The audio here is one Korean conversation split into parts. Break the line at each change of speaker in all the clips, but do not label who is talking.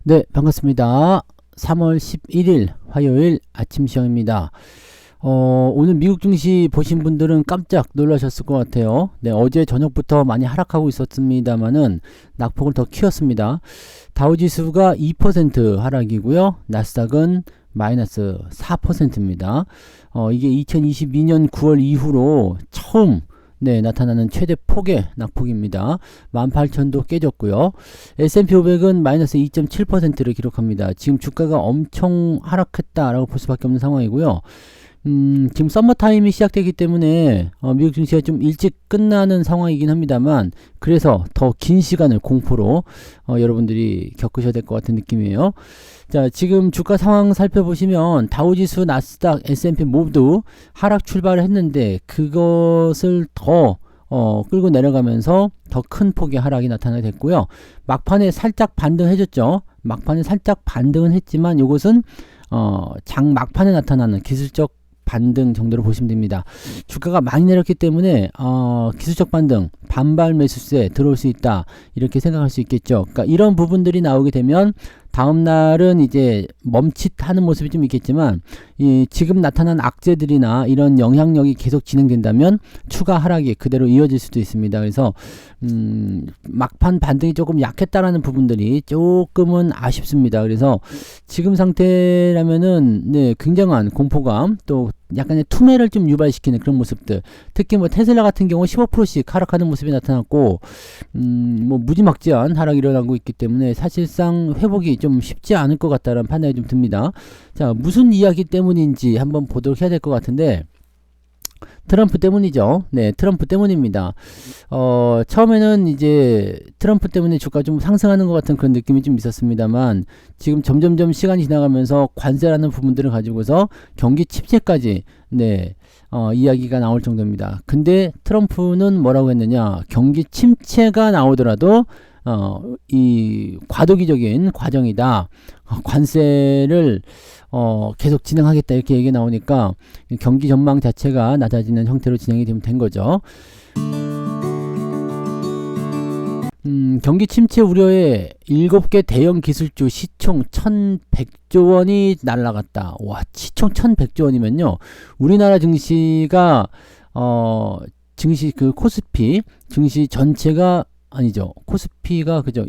네, 반갑습니다. 3월 11일 화요일 아침 시황입니다. 오늘 미국 증시 보신 분들은 깜짝 놀라셨을 것 같아요. 네, 어제 저녁부터 많이 하락하고 있었습니다만은 낙폭을 더 키웠습니다. 다우지수가 2% 하락이고요. 나스닥은 마이너스 4%입니다. 이게 2022년 9월 이후로 처음 나타나는 최대 폭의 낙폭입니다. 18,000도 깨졌고요. S&P 500은 마이너스 2.7%를 기록합니다. 지금 주가가 엄청 하락했다라고 볼 수밖에 없는 상황이고요. 지금 썸머타임이 시작되기 때문에 미국 증시가 좀 일찍 끝나는 상황이긴 합니다만, 그래서 더 긴 시간을 공포로 여러분들이 겪으셔야 될 것 같은 느낌이에요. 자, 지금 주가 상황 살펴보시면 다우지수, 나스닥, S&P 모두 하락 출발을 했는데 그것을 더 끌고 내려가면서 더 큰 폭의 하락이 나타나게 됐고요. 막판에 살짝 반등해줬죠. 막판에 살짝 반등은 했지만 이것은 장 막판에 나타나는 기술적 반등 정도로 보시면 됩니다. 주가가 많이 내렸기 때문에 기술적 반등, 반발 매수세 들어올 수 있다, 이렇게 생각할 수 있겠죠. 그러니까 이런 부분들이 나오게 되면 다음 날은 이제 멈칫하는 모습이 좀 있겠지만, 지금 나타난 악재들이나 이런 영향력이 계속 진행된다면 추가 하락이 그대로 이어질 수도 있습니다. 그래서 막판 반등이 조금 약했다라는 부분들이 조금은 아쉽습니다. 그래서 지금 상태라면은 굉장한 공포감, 또 약간의 투매를 좀 유발시키는 그런 모습들, 특히 뭐 테슬라 같은 경우 15%씩 하락하는 모습이 나타났고, 뭐 무지막지한 하락이 일어나고 있기 때문에 사실상 회복이 좀 쉽지 않을 것 같다는 판단이 좀 듭니다. 자, 무슨 이야기 때문인지 한번 보도록 해야 될 것 같은데, 트럼프 때문이죠. 네, 트럼프 때문입니다. 처음에는 이제 트럼프 때문에 주가 좀 상승하는 것 같은 그런 느낌이 좀 있었습니다만, 지금 점점점 시간이 지나가면서 관세라는 부분들을 가지고서 경기 침체까지 이야기가 나올 정도입니다. 근데 트럼프는 뭐라고 했느냐? 경기 침체가 나오더라도 이 과도기적인 과정이다, 관세를 계속 진행하겠다, 이렇게 얘기가 나오니까 경기 전망 자체가 낮아지는 형태로 진행이 된 거죠. 경기 침체 우려에 7개 대형 기술주 시총 1100조 원이 날라갔다. 와, 시총 1100조 원이면요. 우리나라 증시가 증시 코스피 증시 전체가 아니죠. 코스피가 그죠.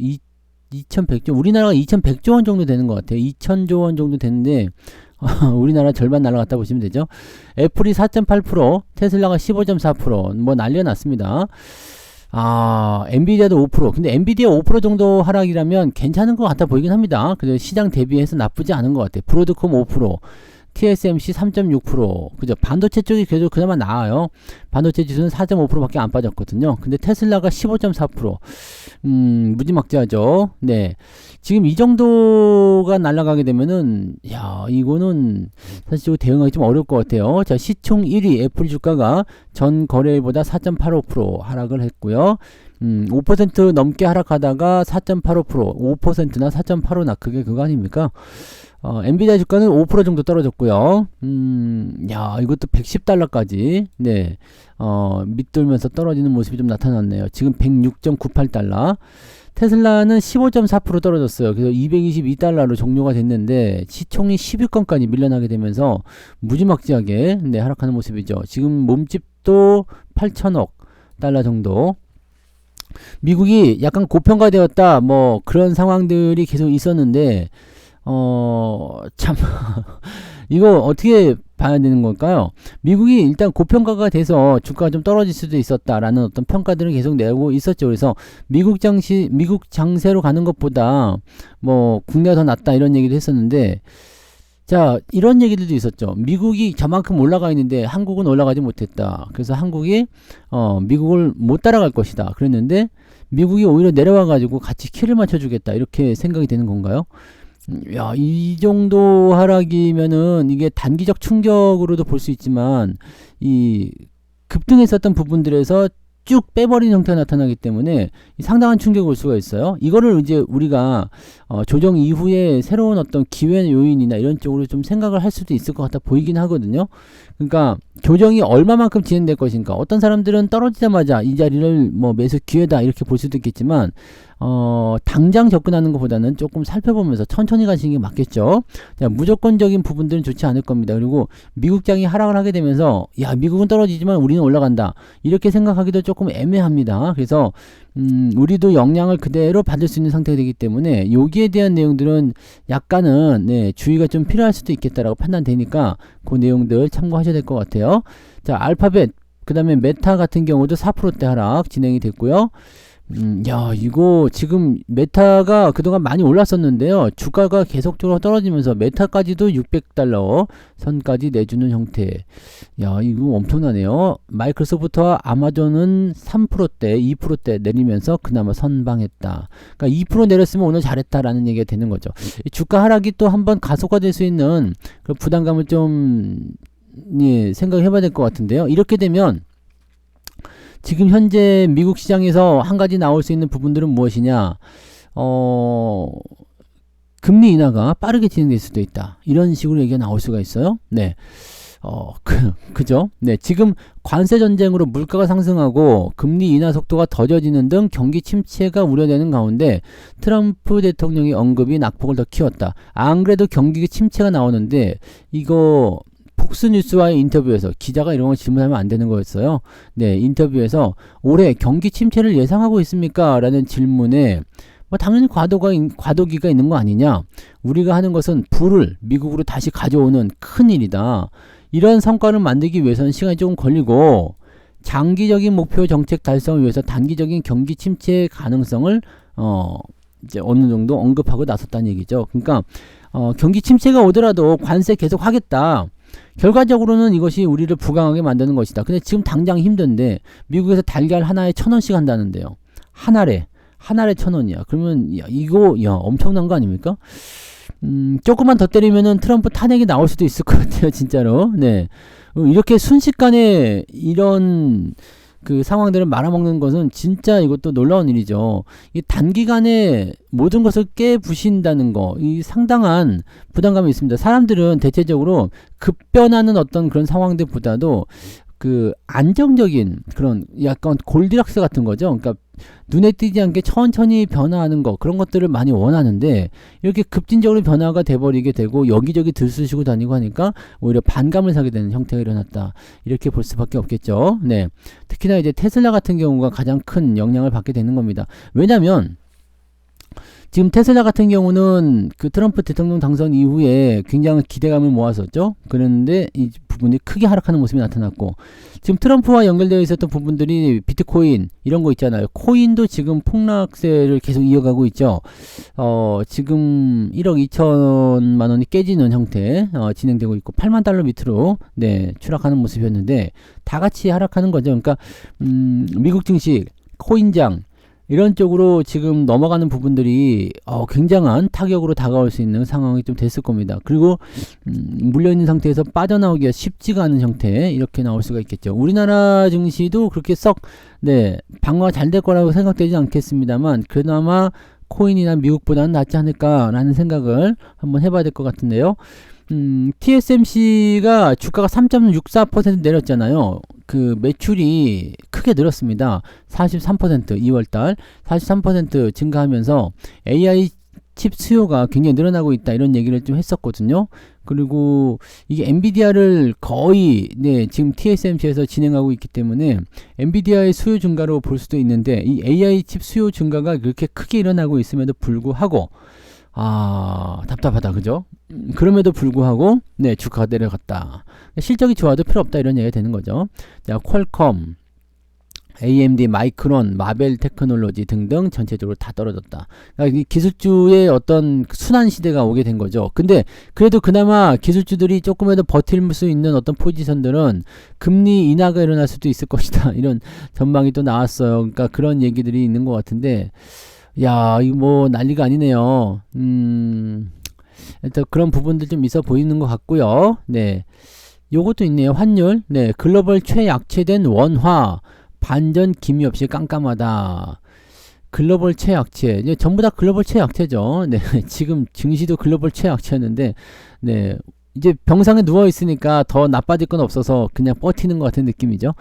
2100조, 우리나라가 2100조 원 정도 되는 것 같아요. 2000조 원 정도 되는데 우리나라 절반 날아갔다 보시면 되죠. 애플이 4.8%, 테슬라가 15.4%, 뭐 난리가 났습니다. 엔비디아도 5%. 근데 엔비디아 5% 정도 하락이라면 괜찮은 것 같아 보이긴 합니다. 그래서 시장 대비해서 나쁘지 않은 것 같아요. 브로드콤 5%, TSMC 3.6%. 그죠? 반도체 쪽이 그래도 그나마 나아요. 반도체 지수는 4.5%밖에 안 빠졌거든요. 근데 테슬라가 15.4%. 무지막지하죠. 네. 지금 이 정도가 날아가게 되면은, 이거는 사실 대응하기 좀 어려울 것 같아요. 자, 시총 1위 애플 주가가 전 거래일보다 4.85% 하락을 했고요. 5% 넘게 하락하다가 4.85%, 5%나 4.85나 그게 그거 아닙니까? 엔비디아 주가는 5% 정도 떨어졌고요. 이것도 110달러까지, 밑돌면서 떨어지는 모습이 좀 나타났네요. 지금 106.98달러. 테슬라는 15.4% 떨어졌어요. 그래서 222달러로 종료가 됐는데, 시총이 10위권까지 밀려나게 되면서 무지막지하게, 하락하는 모습이죠. 지금 몸집도 8천억 달러 정도. 미국이 약간 고평가되었다, 뭐, 그런 상황들이 계속 있었는데, 참, 이거 어떻게 봐야 되는 걸까요? 미국이 일단 고평가가 돼서 주가가 좀 떨어질 수도 있었다라는 어떤 평가들을 계속 내고 있었죠. 그래서 미국 장세로 가는 것보다 뭐 국내가 더 낫다, 이런 얘기도 했었는데, 자, 이런 얘기들도 있었죠. 미국이 저만큼 올라가 있는데 한국은 올라가지 못했다. 그래서 한국이 미국을 못 따라갈 것이다, 그랬는데 미국이 오히려 내려와 가지고 같이 키를 맞춰주겠다, 이렇게 생각이 되는 건가요? 이 정도 하락이면은 이게 단기적 충격으로도 볼 수 있지만, 이 급등했었던 부분들에서 쭉 빼버리는 형태가 나타나기 때문에 상당한 충격이 올 수가 있어요. 이거를 이제 우리가 조정 이후에 새로운 어떤 기회 요인이나 이런 쪽으로 좀 생각을 할 수도 있을 것 같아 보이긴 하거든요. 그러니까 조정이 얼마만큼 진행될 것인가. 어떤 사람들은 떨어지자마자 이 자리를 뭐 매수 기회다 이렇게 볼 수도 있겠지만 당장 접근하는 것보다는 조금 살펴보면서 천천히 가시는 게 맞겠죠. 자, 무조건적인 부분들은 좋지 않을 겁니다. 그리고 미국장이 하락을 하게 되면서 야, 미국은 떨어지지만 우리는 올라간다 이렇게 생각하기도 조금 애매합니다. 그래서 우리도 영향을 그대로 받을 수 있는 상태가 되기 때문에 여기에 대한 내용들은 약간은 주의가 좀 필요할 수도 있겠다라고 판단되니까 그 내용들 참고하셔야 될 것 같아요. 자, 알파벳 그 다음에 메타 같은 경우도 4%대 하락 진행이 됐고요. 야, 이거 지금 메타가 그동안 많이 올랐었는데요. 주가가 계속적으로 떨어지면서 메타까지도 600달러 선까지 내주는 형태. 야, 이거 엄청나네요. 마이크로소프트와 아마존은 3%대, 2%대 내리면서 그나마 선방했다. 그러니까 2% 내렸으면 오늘 잘했다라는 얘기가 되는 거죠. 이 주가 하락이 또 한번 가속화될 수 있는 그 부담감을 좀 생각해 봐야 될 것 같은데요. 이렇게 되면 지금 현재 미국 시장에서 한 가지 나올 수 있는 부분들은 무엇이냐? 금리 인하가 빠르게 진행될 수도 있다. 이런 식으로 얘기가 나올 수가 있어요. 네. 그죠? 네. 지금 관세 전쟁으로 물가가 상승하고 금리 인하 속도가 더뎌지는 등 경기 침체가 우려되는 가운데 트럼프 대통령의 언급이 낙폭을 더 키웠다. 안 그래도 경기 침체가 나오는데 이거 폭스뉴스와의 인터뷰에서 기자가 이런 거 질문하면 안 되는 거였어요. 네, 인터뷰에서 올해 경기 침체를 예상하고 있습니까? 라는 질문에 뭐 당연히 과도기가 있는 거 아니냐? 우리가 하는 것은 불을 미국으로 다시 가져오는 큰 일이다. 이런 성과를 만들기 위해서는 시간이 조금 걸리고 장기적인 목표 정책 달성을 위해서 단기적인 경기 침체 가능성을 이제 어느 정도 언급하고 나섰다는 얘기죠. 그러니까 경기 침체가 오더라도 관세 계속 하겠다. 결과적으로는 이것이 우리를 부강하게 만드는 것이다. 근데 지금 당장 힘든데 미국에서 달걀 하나에 1,000원씩 한다는데요. 한 알에 1,000원이야. 그러면 이거 엄청난 거 아닙니까? 조금만 더 때리면은 트럼프 탄핵이 나올 수도 있을 것 같아요. 진짜로. 네. 이렇게 순식간에 이런 그 상황들을 말아먹는 것은 진짜 이것도 놀라운 일이죠. 이 단기간에 모든 것을 깨부신다는 거, 이 상당한 부담감이 있습니다. 사람들은 대체적으로 급변하는 어떤 그런 상황들보다도 그 안정적인 그런 약간 골디락스 같은 거죠. 그러니까 눈에 띄지 않게 천천히 변화하는 거, 그런 것들을 많이 원하는데 이렇게 급진적으로 변화가 돼버리게 되고 여기저기 들쑤시고 다니고 하니까 오히려 반감을 사게 되는 형태가 일어났다. 이렇게 볼 수밖에 없겠죠. 네, 특히나 이제 테슬라 같은 경우가 가장 큰 영향을 받게 되는 겁니다. 왜냐면 지금 테슬라 같은 경우는 그 트럼프 대통령 당선 이후에 굉장히 기대감을 모았었죠. 그런데 이 부분이 크게 하락하는 모습이 나타났고, 지금 트럼프와 연결되어 있었던 부분들이 비트코인 이런 거 있잖아요. 코인도 지금 폭락세를 계속 이어가고 있죠. 지금 1억 2천만 원이 깨지는 형태 진행되고 있고 8만 달러 밑으로 추락하는 모습이었는데 다 같이 하락하는 거죠. 그러니까 미국 증시, 코인장 이런 쪽으로 지금 넘어가는 부분들이 굉장한 타격으로 다가올 수 있는 상황이 좀 됐을 겁니다. 그리고 물려있는 상태에서 빠져나오기가 쉽지가 않은 형태 이렇게 나올 수가 있겠죠. 우리나라 증시도 그렇게 썩 방어가 잘 될 거라고 생각되지 않겠습니다만 그나마 코인이나 미국보다는 낫지 않을까라는 생각을 한번 해봐야 될 것 같은데요. TSMC가 주가가 3.64% 내렸잖아요. 그 매출이 크게 늘었습니다. 43% 2월달 43% 증가하면서 AI 칩 수요가 굉장히 늘어나고 있다 이런 얘기를 좀 했었거든요. 그리고 이게 엔비디아를 거의 지금 TSMC에서 진행하고 있기 때문에 엔비디아의 수요 증가로 볼 수도 있는데 이 AI 칩 수요 증가가 그렇게 크게 일어나고 있음에도 불구하고 답답하다, 그죠? 그럼에도 불구하고 주가가 내려갔다. 실적이 좋아도 필요 없다 이런 얘기가 되는 거죠. 자, 퀄컴, AMD, 마이크론, 마벨 테크놀로지 등등 전체적으로 다 떨어졌다. 그러니까 이 기술주의 어떤 순환 시대가 오게 된 거죠. 근데 그래도 그나마 기술주들이 조금이라도 버틸 수 있는 어떤 포지션들은 금리 인하가 일어날 수도 있을 것이다. 이런 전망이 또 나왔어요. 그러니까 그런 얘기들이 있는 것 같은데 야, 이거 뭐 난리가 아니네요. 일단 그런 부분들 좀 있어 보이는 것 같고요. 요것도 있네요. 환율. 글로벌 최약체된 원화. 반전 기미 없이 깜깜하다. 글로벌 최약체. 전부 다 글로벌 최약체죠. 지금 증시도 글로벌 최약체였는데, 이제 병상에 누워 있으니까 더 나빠질 건 없어서 그냥 버티는 것 같은 느낌이죠.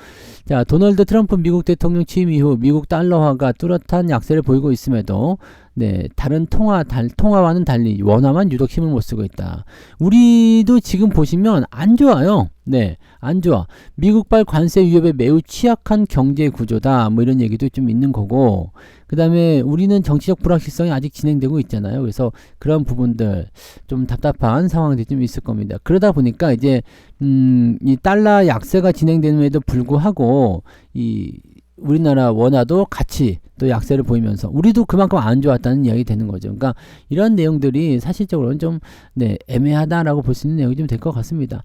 자, 도널드 트럼프 미국 대통령 취임 이후 미국 달러화가 뚜렷한 약세를 보이고 있음에도 네, 다른 통화와는 달리 원화만 유독 힘을 못 쓰고 있다. 우리도 지금 보시면 안 좋아요. 네, 안 좋아. 미국발 관세 위협에 매우 취약한 경제 구조다. 뭐 이런 얘기도 좀 있는 거고. 그 다음에 우리는 정치적 불확실성이 아직 진행되고 있잖아요. 그래서 그런 부분들 좀 답답한 상황들이 좀 있을 겁니다. 그러다 보니까 이제 이 달러 약세가 진행됨에도 불구하고 이 우리나라 원화도 같이 또 약세를 보이면서 우리도 그만큼 안 좋았다는 이야기 되는 거죠. 그러니까 이런 내용들이 사실적으로는 좀 네, 애매하다라고 볼 수 있는 내용이 좀 될 것 같습니다.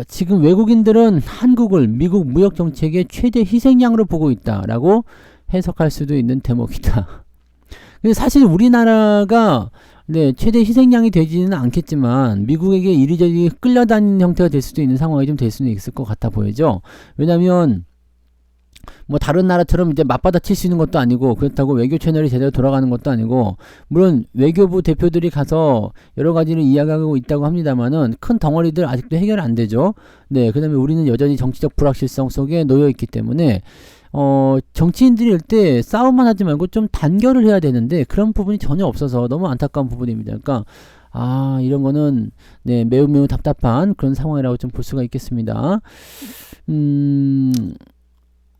지금 외국인들은 한국을 미국 무역 정책의 최대 희생양으로 보고 있다라고 해석할 수도 있는 대목이다. 근데 사실 우리나라가 네, 최대 희생양이 되지는 않겠지만 미국에게 이리저리 끌려다니는 형태가 될 수도 있는 상황이 좀 될 수는 있을 것 같아 보이죠. 왜냐하면 뭐 다른 나라처럼 이제 맞받아 칠 수 있는 것도 아니고 그렇다고 외교 채널이 제대로 돌아가는 것도 아니고 물론 외교부 대표들이 가서 여러 가지를 이야기하고 있다고 합니다만은 큰 덩어리들 아직도 해결 안 되죠. 네, 그다음에 우리는 여전히 정치적 불확실성 속에 놓여 있기 때문에 정치인들이 일 때 싸움만 하지 말고 좀 단결을 해야 되는데 그런 부분이 전혀 없어서 너무 안타까운 부분입니다. 그러니까 이런 거는 네, 매우 답답한 그런 상황이라고 좀 볼 수가 있겠습니다.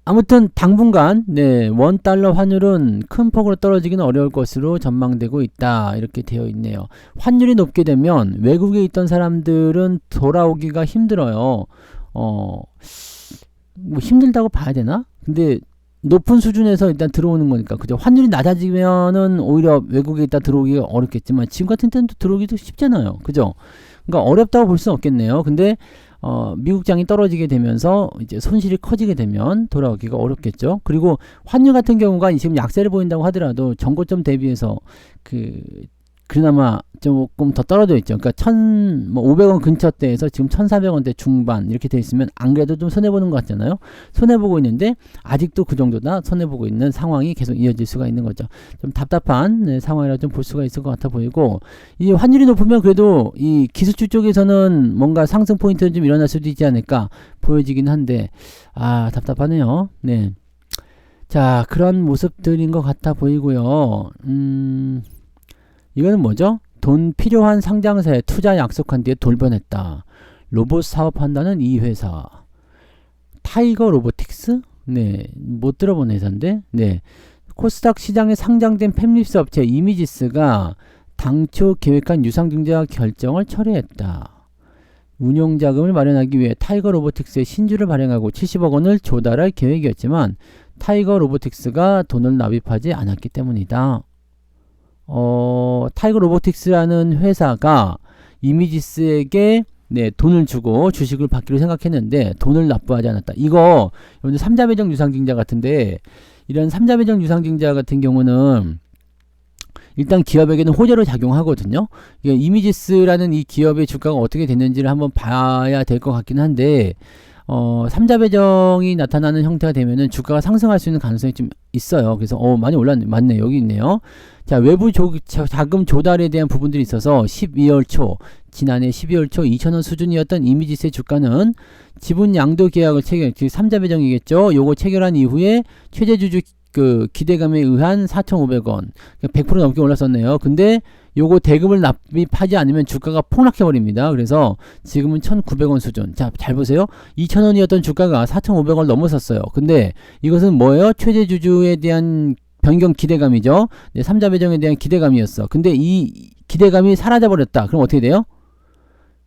아무튼 당분간 네, 원 달러 환율은 큰 폭으로 떨어지기는 어려울 것으로 전망되고 있다. 이렇게 되어 있네요. 환율이 높게 되면 외국에 있던 사람들은 돌아오기가 힘들어요. 뭐 힘들다고 봐야 되나? 근데 높은 수준에서 일단 들어오는 거니까 그죠? 환율이 낮아지면은 오히려 외국에 있다 들어오기가 어렵겠지만 지금 같은 때는 또 들어오기도 쉽잖아요. 그죠? 그러니까 어렵다고 볼 수는 없겠네요. 근데 미국장이 떨어지게 되면서 이제 손실이 커지게 되면 돌아오기가 어렵겠죠. 그리고 환율 같은 경우가 지금 약세를 보인다고 하더라도 전고점 대비해서 그나마 조금 더 떨어져 있죠. 그러니까 500원 근처대에서 지금 1,400원대 중반 이렇게 돼 있으면 안 그래도 좀 손해보는 것 같잖아요. 손해보고 있는데 아직도 그 정도다 손해보고 있는 상황이 계속 이어질 수가 있는 거죠. 좀 답답한 네, 상황이라 좀 볼 수가 있을 것 같아 보이고 이 환율이 높으면 그래도 이 기술주 쪽에서는 뭔가 상승 포인트는 좀 일어날 수도 있지 않을까 보여지긴 한데 답답하네요. 네. 자, 그런 모습들인 것 같아 보이고요. 이거는 뭐죠? 돈 필요한 상장사에 투자 약속한 뒤에 돌변했다. 로봇 사업한다는 이 회사. 타이거 로보틱스? 네, 못 들어본 회사인데? 네. 코스닥 시장에 상장된 팹립스 업체 이미지스가 당초 계획한 유상증자 결정을 철회했다. 운용 자금을 마련하기 위해 타이거 로보틱스의 신주를 발행하고 70억 원을 조달할 계획이었지만 타이거 로보틱스가 돈을 납입하지 않았기 때문이다. 타이거 로보틱스라는 회사가 이미지스에게 네, 돈을 주고 주식을 받기로 생각했는데 돈을 납부하지 않았다. 이거 여러분들 삼자배정 유상증자 같은데 이런 삼자배정 유상증자 같은 경우는 일단 기업에게는 호재로 작용하거든요. 이게 이미지스라는 이 기업의 주가가 어떻게 됐는지를 한번 봐야 될 것 같긴 한데 삼자배정이 나타나는 형태가 되면은 주가가 상승할 수 있는 가능성이 좀 있어요. 그래서 많이 올랐네. 맞네. 여기 있네요. 자, 외부 자금 조달에 대한 부분들이 있어서 12월 초 지난해 12월 초 2,000원 수준이었던 이미지스의 주가는 지분 양도 계약을 체결, 즉 삼자배정이겠죠. 요거 체결한 이후에 최대주주 기대감에 의한 4,500원 100% 넘게 올랐었네요. 근데 요거 대금을 납입하지 않으면 주가가 폭락해버립니다. 그래서 지금은 1,900원 수준. 자, 잘 보세요. 2,000원이었던 주가가 4,500원 넘어섰어요. 근데 이것은 뭐예요? 최대주주에 대한 변경 기대감이죠. 네, 삼자배정에 대한 기대감이었어. 근데 이 기대감이 사라져버렸다. 그럼 어떻게 돼요?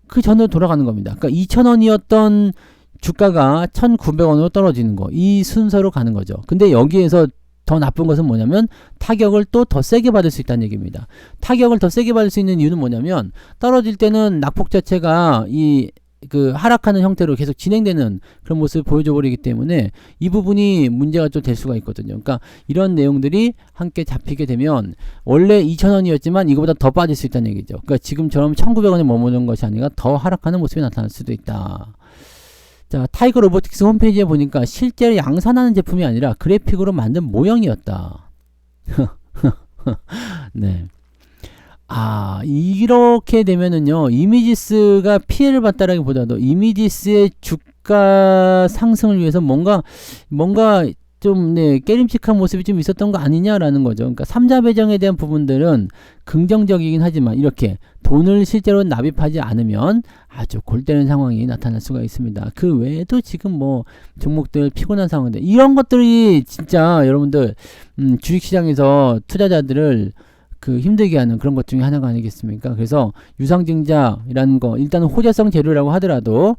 그 전으로 돌아가는 겁니다. 그러니까 2,000원이었던 주가가 1,900원으로 떨어지는 거. 이 순서로 가는 거죠. 근데 여기에서 더 나쁜 것은 뭐냐면 타격을 또 더 세게 받을 수 있다는 얘기입니다. 타격을 더 세게 받을 수 있는 이유는 뭐냐면 떨어질 때는 낙폭 자체가 하락하는 형태로 계속 진행되는 그런 모습을 보여줘 버리기 때문에 이 부분이 문제가 좀 될 수가 있거든요. 그러니까 이런 내용들이 함께 잡히게 되면 원래 2,000원이었지만 이거보다 더 빠질 수 있다는 얘기죠. 그러니까 지금처럼 1,900원에 머무는 것이 아니라 더 하락하는 모습이 나타날 수도 있다. 자, 타이거 로보틱스 홈페이지에 보니까 실제로 양산하는 제품이 아니라 그래픽으로 만든 모형이었다. 네. 이렇게 되면은요, 이미지스가 피해를 봤다라기보다도 이미지스의 주가 상승을 위해서 뭔가 좀, 깨림칙한 모습이 좀 있었던 거 아니냐라는 거죠. 그러니까 삼자 배정에 대한 부분들은 긍정적이긴 하지만 이렇게 돈을 실제로 납입하지 않으면 아주 골때리는 상황이 나타날 수가 있습니다. 그 외에도 지금 뭐 종목들 피곤한 상황인데 이런 것들이 진짜 여러분들 주식시장에서 투자자들을 힘들게 하는 그런 것 중에 하나가 아니겠습니까? 그래서 유상증자라는 거 일단은 호재성 재료라고 하더라도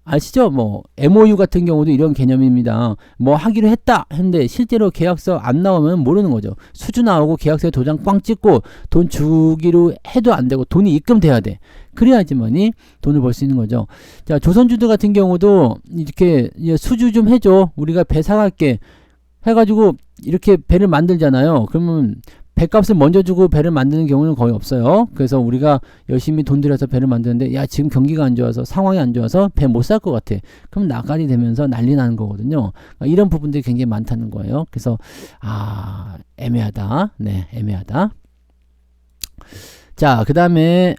아시죠? 뭐 MOU 같은 경우도 이런 개념입니다. 뭐 하기로 했는데 실제로 계약서 안 나오면 모르는 거죠. 수주 나오고 계약서에 도장 꽝 찍고 돈 주기로 해도 안 되고 돈이 입금돼야 돼. 그래야지만이 돈을 벌 수 있는 거죠. 자, 조선주들 같은 경우도 이렇게 수주 좀 해줘. 우리가 배 사갈게. 해가지고 이렇게 배를 만들잖아요. 그러면 배값을 먼저 주고 배를 만드는 경우는 거의 없어요. 그래서 우리가 열심히 돈 들여서 배를 만드는데 야 지금 경기가 안 좋아서 상황이 안 좋아서 배 못 살 것 같아. 그럼 나가리 되면서 난리 나는 거거든요. 이런 부분들이 굉장히 많다는 거예요. 그래서 애매하다. 네, 애매하다. 자, 그 다음에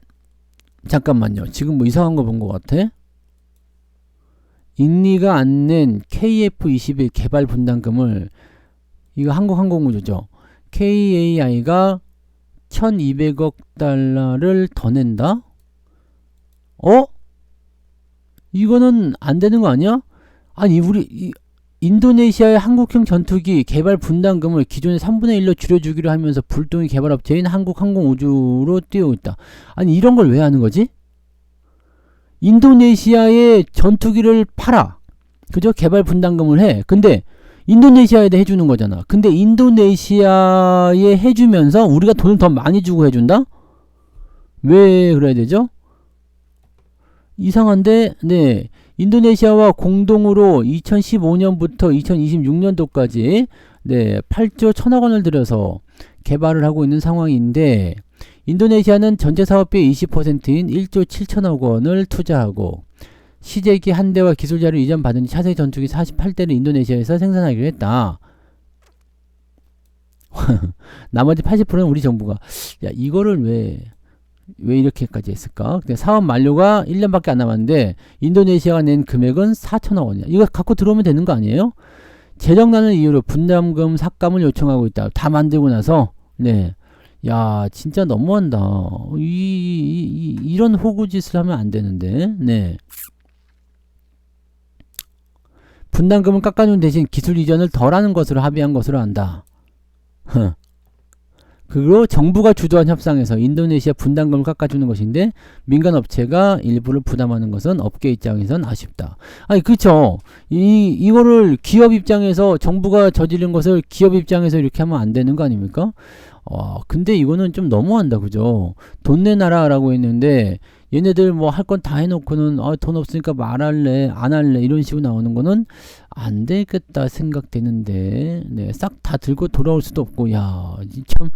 잠깐만요. 지금 뭐 이상한 거 본 것 같아. 인리가 안 낸 KF21 개발 분담금을 이거 한국항공우주죠. KAI가 1200억 달러를 더 낸다? 이거는 안 되는 거 아니야? 아니, 우리 인도네시아의 한국형 전투기 개발 분담금을 기존의 3분의 1로 줄여주기로 하면서 불똥이 개발업체인 한국항공우주로 띄우고 있다. 아니, 이런 걸 왜 하는 거지? 인도네시아의 전투기를 팔아. 그죠? 개발 분담금을 해. 근데 인도네시아에다 해주는 거잖아. 근데 인도네시아에 해주면서 우리가 돈을 더 많이 주고 해준다? 왜 그래야 되죠? 이상한데, 네. 인도네시아와 공동으로 2015년부터 2026년도까지 8조 1000억 원을 들여서 개발을 하고 있는 상황인데, 인도네시아는 전체 사업비의 20%인 1조 7천억 원을 투자하고 시제기 한 대와 기술 자료 이전 받은 차세 전투기 48대를 인도네시아에서 생산하기로 했다. 나머지 80%는 우리 정부가. 야, 이거를 왜 이렇게까지 했을까? 사업 만료가 1년밖에 안 남았는데 인도네시아가 낸 금액은 4천억 원이야. 이거 갖고 들어오면 되는 거 아니에요? 재정난을 이유로 분담금 삭감을 요청하고 있다. 다 만들고 나서. 네. 야, 진짜 너무한다. 이런 호구짓을 하면 안 되는데. 네. 분담금을 깎아주는 대신 기술 이전을 덜하는 것으로 합의한 것으로 한다. 그리고 정부가 주도한 협상에서 인도네시아 분담금을 깎아주는 것인데 민간 업체가 일부를 부담하는 것은 업계 입장에선 아쉽다. 아니, 그쵸. 이거를 기업 입장에서 정부가 저지른 것을 기업 입장에서 이렇게 하면 안 되는 거 아닙니까? 근데 이거는 좀 너무한다. 그죠? 돈 내놔라라고 했는데 얘네들 뭐 할 건 다 해놓고는 돈 없으니까 말할래 안 할래 이런 식으로 나오는 거는 안 되겠다 생각되는데 싹 다 들고 돌아올 수도 없고 야 참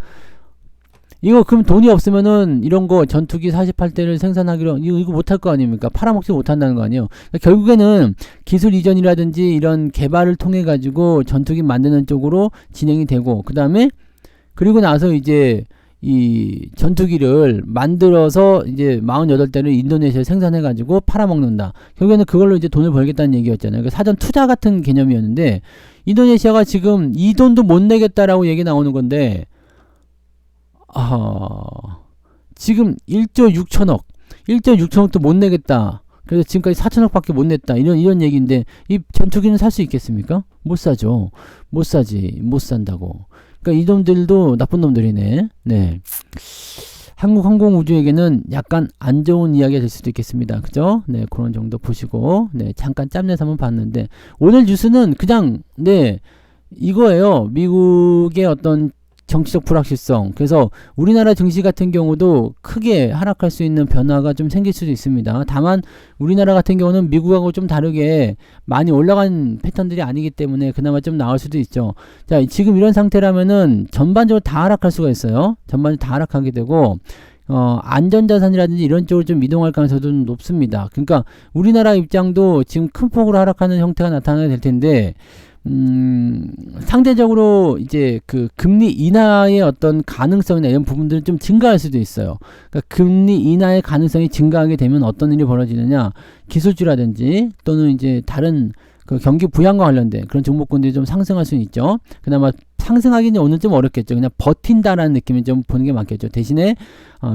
이거 그럼 돈이 없으면은 이런 거 전투기 48대를 생산하기로 이거 못할 거 아닙니까? 팔아먹지 못한다는 거 아니에요. 그러니까 결국에는 기술 이전이라든지 이런 개발을 통해 가지고 전투기 만드는 쪽으로 진행이 되고 그 다음에 그리고 나서 이제 이 전투기를 만들어서 이제 48대를 인도네시아에 생산해가지고 팔아먹는다. 결국에는 그걸로 이제 돈을 벌겠다는 얘기였잖아요. 그러니까 사전 투자 같은 개념이었는데 인도네시아가 지금 이 돈도 못 내겠다라고 얘기 나오는 건데 지금 1조 6천억도 못 내겠다. 그래서 지금까지 4천억밖에 못 냈다. 이런 얘기인데 이 전투기는 살 수 있겠습니까? 못 사죠. 못 사지. 못 산다고. 그러니까 이 놈들도 나쁜 놈들이네. 네. 한국항공우주에게는 약간 안 좋은 이야기가 될 수도 있겠습니다. 그죠? 네, 그런 정도 보시고, 잠깐 짬내서 한번 봤는데, 오늘 뉴스는 그냥, 이거예요. 미국의 어떤 정치적 불확실성. 그래서 우리나라 증시 같은 경우도 크게 하락할 수 있는 변화가 좀 생길 수도 있습니다. 다만 우리나라 같은 경우는 미국하고 좀 다르게 많이 올라간 패턴들이 아니기 때문에 그나마 좀 나을 수도 있죠. 자, 지금 이런 상태라면은 전반적으로 다 하락할 수가 있어요. 전반적으로 다 하락하게 되고 안전자산이라든지 이런 쪽으로 좀 이동할 가능성도 높습니다. 그러니까 우리나라 입장도 지금 큰 폭으로 하락하는 형태가 나타나게 될 텐데 상대적으로 이제 그 금리 인하의 어떤 가능성이나 이런 부분들은 좀 증가할 수도 있어요. 그러니까 금리 인하의 가능성이 증가하게 되면 어떤 일이 벌어지느냐, 기술주라든지 또는 이제 다른 그 경기 부양과 관련된 그런 종목군들이 좀 상승할 수는 있죠. 그나마 상승하기는 오늘 좀 어렵겠죠. 그냥 버틴다라는 느낌이 좀 보는 게 맞겠죠. 대신에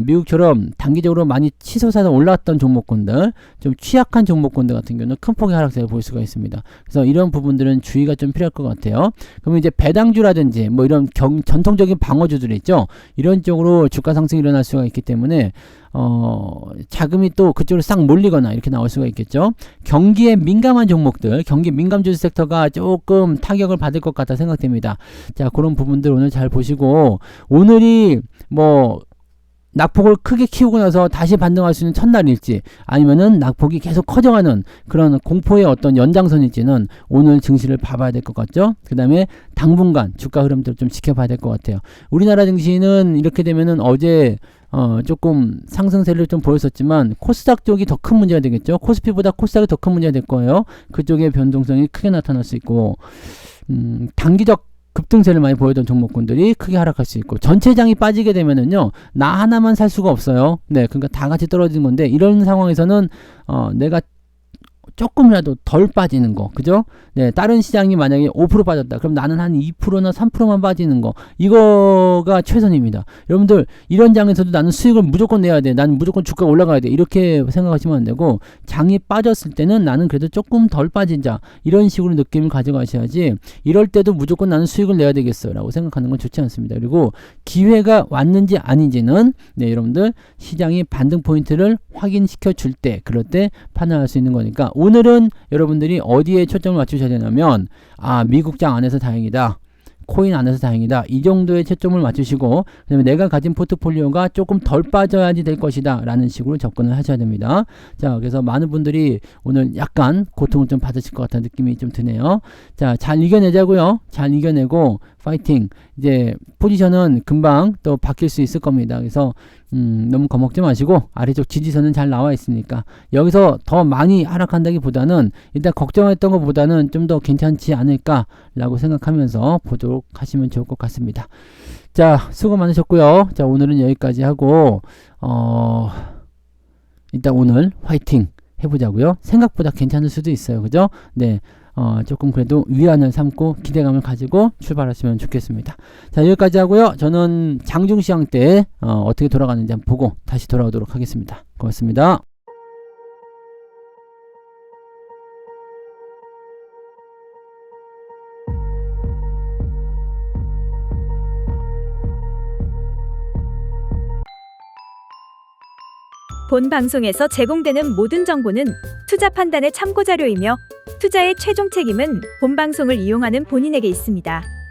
미국처럼 단기적으로 많이 치솟아서 올라왔던 종목군들, 좀 취약한 종목군들 같은 경우는 큰 폭의 하락세를 볼 수가 있습니다. 그래서 이런 부분들은 주의가 좀 필요할 것 같아요. 그러면 이제 배당주라든지 뭐 이런 전통적인 방어주들이 있죠. 이런 쪽으로 주가 상승이 일어날 수가 있기 때문에 자금이 또 그쪽으로 싹 몰리거나 이렇게 나올 수가 있겠죠. 경기에 민감한 종목들, 경기 민감주 섹터가 조금 타격을 받을 것 같다 생각됩니다. 자, 그런 부분들 오늘 잘 보시고, 오늘이 뭐 낙폭을 크게 키우고 나서 다시 반등할 수 있는 첫날일지, 아니면은 낙폭이 계속 커져가는 그런 공포의 어떤 연장선일지는 오늘 증시를 봐봐야 될 것 같죠. 그 다음에 당분간 주가 흐름들 좀 지켜봐야 될 것 같아요. 우리나라 증시는 이렇게 되면은 어제 조금 상승세를 좀 보였었지만 코스닥 쪽이 더 큰 문제가 되겠죠. 코스피보다 코스닥이 더 큰 문제가 될 거예요. 그쪽의 변동성이 크게 나타날 수 있고, 단기적 급등세를 많이 보여던 종목군들이 크게 하락할 수 있고, 전체장이 빠지게 되면은요, 나 하나만 살 수가 없어요. 네, 그러니까 다 같이 떨어지는 건데, 이런 상황에서는 내가 조금이라도 덜 빠지는 거, 그죠? 네, 다른 시장이 만약에 5% 빠졌다. 그럼 나는 한 2%나 3%만 빠지는 거, 이거가 최선입니다. 여러분들, 이런 장에서도 나는 수익을 무조건 내야 돼. 나는 무조건 주가 올라가야 돼. 이렇게 생각하시면 안 되고, 장이 빠졌을 때는 나는 그래도 조금 덜 빠지자. 이런 식으로 느낌을 가져가셔야지, 이럴 때도 무조건 나는 수익을 내야 되겠어. 라고 생각하는 건 좋지 않습니다. 그리고 기회가 왔는지 아닌지는, 네, 여러분들, 시장이 반등 포인트를 확인시켜 줄 때, 그럴 때 판단할 수 있는 거니까, 오늘은 여러분들이 어디에 초점을 맞추셔야 되냐면, 미국장 안에서 다행이다, 코인 안에서 다행이다, 이 정도의 초점을 맞추시고, 그 다음에 내가 가진 포트폴리오가 조금 덜 빠져야지 될 것이다 라는 식으로 접근을 하셔야 됩니다. 자, 그래서 많은 분들이 오늘 약간 고통을 좀 받으실 것 같다는 느낌이 좀 드네요. 자, 잘 이겨내자고요. 잘 이겨내고 파이팅. 이제 포지션은 금방 또 바뀔 수 있을 겁니다. 그래서 너무 겁먹지 마시고, 아래쪽 지지선은 잘 나와 있으니까 여기서 더 많이 하락한다기보다는 일단 걱정했던 것보다는 좀 더 괜찮지 않을까 라고 생각하면서 보도록 하시면 좋을 것 같습니다. 자, 수고 많으셨고요. 자, 오늘은 여기까지 하고 일단 오늘 화이팅 해보자고요. 생각보다 괜찮을 수도 있어요. 그죠? 네. 조금 그래도 위안을 삼고 기대감을 가지고 출발하시면 좋겠습니다. 자, 여기까지 하고요. 저는 장중시장 때 어떻게 돌아가는지 한번 보고 다시 돌아오도록 하겠습니다. 고맙습니다.
본 방송에서 제공되는 모든 정보는 투자 판단의 참고 자료이며 투자의 최종 책임은 본 방송을 이용하는 본인에게 있습니다.